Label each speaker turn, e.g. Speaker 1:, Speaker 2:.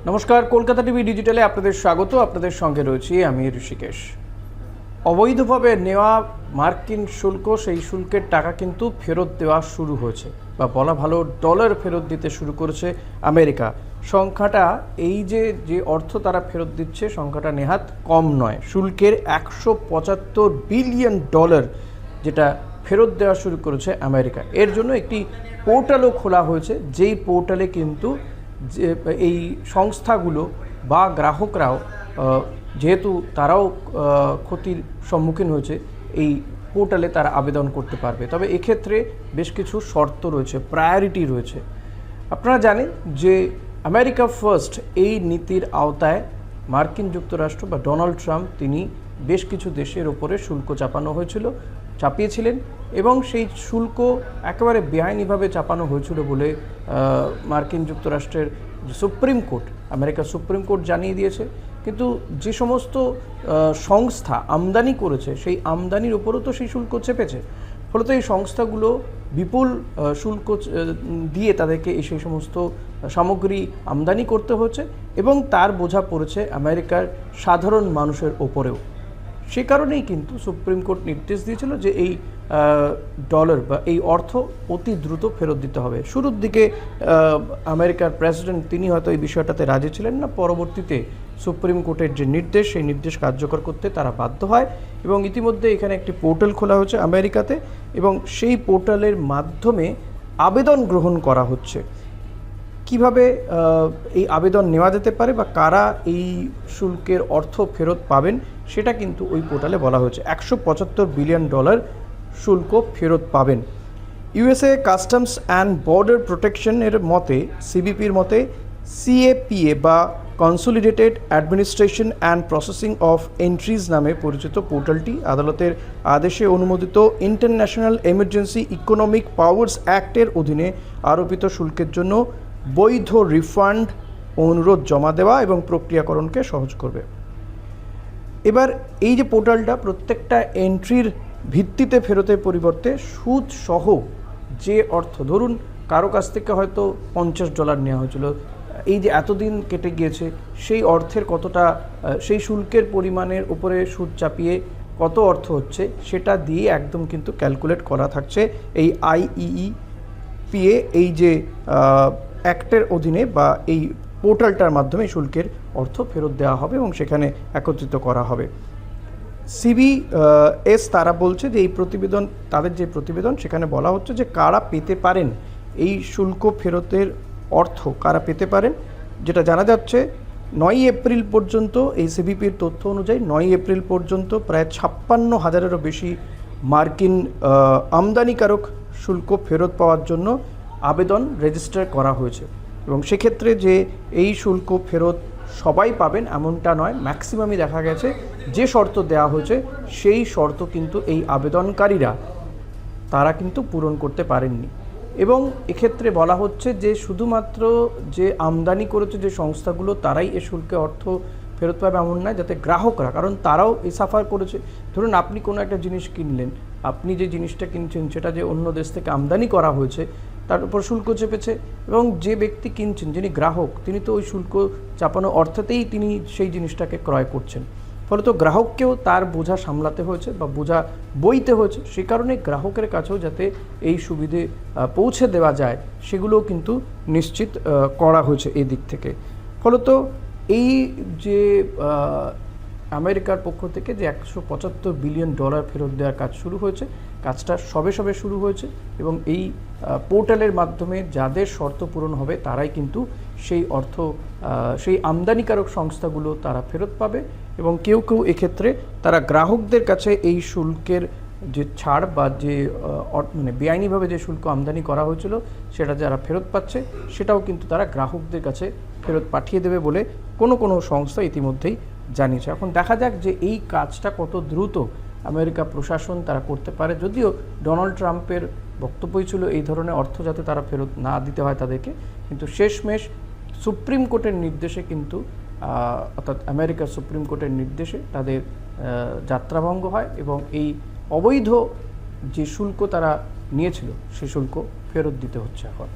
Speaker 1: নমস্কার, কলকাতা টিভি ডিজিটালে আপনাদের স্বাগত। আপনাদের সঙ্গে রয়েছি আমি ঋষিকেশ। অবৈধভাবে নেওয়া মার্কিন শুল্ক, সেই শুল্কের টাকা কিন্তু ফেরত দেওয়া শুরু হয়েছে, বা বলা ভালো ডলার ফেরত দিতে শুরু করেছে আমেরিকা। সংখ্যাটা, এই যে অর্থ তারা ফেরত দিচ্ছে, সংখ্যাটা নেহাত কম নয়। শুল্কের 175 বিলিয়ন ডলার যেটা ফেরত দেওয়া শুরু করেছে আমেরিকা। এর জন্য একটি পোর্টালও খোলা হয়েছে, যেই পোর্টালে কিন্তু যে এই সংস্থাগুলো বা গ্রাহকরাও, যেহেতু তারাও ক্ষতির সম্মুখীন হয়েছে, এই পোর্টালে তারা আবেদন করতে পারবে। তবে এক্ষেত্রে বেশ কিছু শর্ত রয়েছে, প্রায়োরিটি রয়েছে। আপনারা জানেন যে আমেরিকা ফার্স্ট এই নীতির আওতায় মার্কিন যুক্তরাষ্ট্র বা ডোনাল্ড ট্রাম্প তিনি বেশ কিছু দেশের ওপরে শুল্ক চাপিয়েছিলেন, এবং সেই শুল্ক একেবারে বেআইনিভাবে চাপানো হয়েছিল বলে মার্কিন যুক্তরাষ্ট্রের যে সুপ্রিম কোর্ট, আমেরিকার সুপ্রিম কোর্ট জানিয়ে দিয়েছে। কিন্তু যে সমস্ত সংস্থা আমদানি করেছে, সেই আমদানির উপরও তো সেই শুল্ক চেপেছে। ফলত এই সংস্থাগুলো বিপুল শুল্ক দিয়ে তাদেরকে সেই সমস্ত সামগ্রী আমদানি করতে হচ্ছে, এবং তার বোঝা পড়েছে আমেরিকার সাধারণ মানুষের ওপরেও। সে কারণেই কিন্তু সুপ্রিম কোর্ট নির্দেশ দিয়েছিল যে এই ডলার বা এই অর্থ অতি দ্রুত ফেরত দিতে হবে। শুরুর দিকে আমেরিকার প্রেসিডেন্ট তিনি হয়তো এই বিষয়টাতে রাজি ছিলেন না। পরবর্তীতে সুপ্রিম কোর্টের যে নির্দেশ, সেই নির্দেশ কার্যকর করতে তারা বাধ্য হয়, এবং ইতিমধ্যে এখানে একটি পোর্টাল খোলা হয়েছে আমেরিকাতে, এবং সেই পোর্টালের মাধ্যমে আবেদন গ্রহণ করা হচ্ছে। কিভাবে এই আবেদন নেওয়া যেতে পারে বা কারা এই শুল্কের অর্থ ফেরত পাবেন, সেটা কিন্তু ওই পোর্টালে বলা হয়েছে। 175 বিলিয়ন ডলার শুল্ক ফেরত পাবেন। ইউএসএ কাস্টমস অ্যান্ড বর্ডার প্রোটেকশনের মতে, সিবিপির মতে, সিএপিএ বা consolidated administration and processing of entries নামে পরিচিত পোর্টালটি আদালতের আদেশে অনুমোদিত ইন্টারন্যাশনাল এমার্জেন্সি ইকোনমিক পাওয়ার্স অ্যাক্টের অধীনে আরোপিত শুল্কের জন্য বৈধ রিফান্ড অনুরোধ জমা দেওয়া এবং প্রক্রিয়াকরণকে সহজ করবে। এবার এই যে পোর্টালটা প্রত্যেকটা এন্ট্রির ভিত্তিতে ফেরতের পরিবর্তে সুদ সহ যে অর্থ, ধরুন কারো কাছ থেকে হয়তো $50 নেওয়া হয়েছিল, এই যে এতদিন কেটে গিয়েছে, সেই অর্থের কতটা, সেই শুল্কের পরিমাণের উপরে সুদ চাপিয়ে কত অর্থ হচ্ছে, সেটা দিয়ে একদম কিন্তু ক্যালকুলেট করা থাকছে এই আইইইপিএ এই যে অ্যাক্টের অধীনে, বা এই পোর্টালটার মাধ্যমে শুল্কের অর্থ ফেরত দেওয়া হবে এবং সেখানে একত্রিত করা হবে। সিবিএস তারা বলছে যে এই প্রতিবেদন, তাদের যে প্রতিবেদন, সেখানে বলা হচ্ছে যে কারা পেতে পারেন এই শুল্ক ফেরতের অর্থ, কারা পেতে পারেন। যেটা জানা যাচ্ছে, 9 এপ্রিল পর্যন্ত, এই সিবিপির তথ্য অনুযায়ী 9 এপ্রিল পর্যন্ত প্রায় 56,000-এরও বেশি মার্কিন আমদানিকারক শুল্ক ফেরত পাওয়ার জন্য আবেদন রেজিস্টার করা হয়েছে। এবং সেক্ষেত্রে যে এই শুল্ক ফেরত সবাই পাবেন এমনটা নয়, ম্যাক্সিমামই দেখা গেছে যে শর্ত দেওয়া হয়েছে, সেই শর্ত কিন্তু এই আবেদনকারীরা তারা কিন্তু পূরণ করতে পারেননি। এবং এক্ষেত্রে বলা হচ্ছে যে শুধুমাত্র যে আমদানি করেছে যে সংস্থাগুলো, তারাই এ শুল্কে অর্থ ফেরত পাবে এমন নয়, যাতে গ্রাহকরা, কারণ তারাও এই সাফার করেছে। ধরুন আপনি কোনো একটা জিনিস কিনলেন, আপনি যে জিনিসটা কিনছেন সেটা যে অন্য দেশ থেকে আমদানি করা হয়েছে, তার উপর শুল্ক চেপেছে, এবং যে ব্যক্তি কিনছেন, যিনি গ্রাহক, তিনি তো ওই শুল্ক চাপানো অর্থেতেই তিনি সেই জিনিসটাকে ক্রয় করছেন। ফলে তো গ্রাহককেও তার বোঝা সামলাতে হয়েছে বা বোঝা বইতে হয়েছে। সে কারণে গ্রাহকের কাছেও যাতে এই সুবিধে পৌঁছে দেওয়া যায়, সেগুলোও কিন্তু নিশ্চিত করা হয়েছে এই দিক থেকে। ফলত এই যে আমেরিকার পক্ষ থেকে যে 175 বিলিয়ন ডলার ফেরত দেওয়ার কাজ শুরু হয়েছে, কাজটা সবে সবে শুরু হয়েছে, এবং এই পোর্টালের মাধ্যমে যাদের শর্ত পূরণ হবে তারাই কিন্তু সেই অর্থ, সেই আমদানিকারক সংস্থাগুলো তারা ফেরত পাবে। এবং কেউ কেউ এক্ষেত্রে তারা গ্রাহকদের কাছে এই শুল্কের যে ছাড় বা যে মানে বেআইনিভাবে যে শুল্ক আমদানি করা হয়েছিল, সেটা যারা ফেরত পাচ্ছে, সেটাও কিন্তু তারা গ্রাহকদের কাছে ফেরত পাঠিয়ে দেবে বলে কোনো সংস্থা ইতিমধ্যেই জানিয়েছে। এখন দেখা যাক যে এই কাজটা কত দ্রুত আমেরিকা প্রশাসন তারা করতে পারে। যদিও ডোনাল্ড ট্রাম্পের বক্তব্যই ছিল এই ধরনের অর্থ যাতে তারা ফেরত না দিতে হয় তাদেরকে, কিন্তু শেষমেশ সুপ্রিম কোর্টের নির্দেশে কিন্তু, অর্থাৎ আমেরিকার সুপ্রিম কোর্টের নির্দেশে তাদের যাত্রাভঙ্গ হয়, এবং এই অবৈধ যে শুল্ক তারা নিয়েছিল, সে শুল্ক ফেরত দিতে হচ্ছে এখন।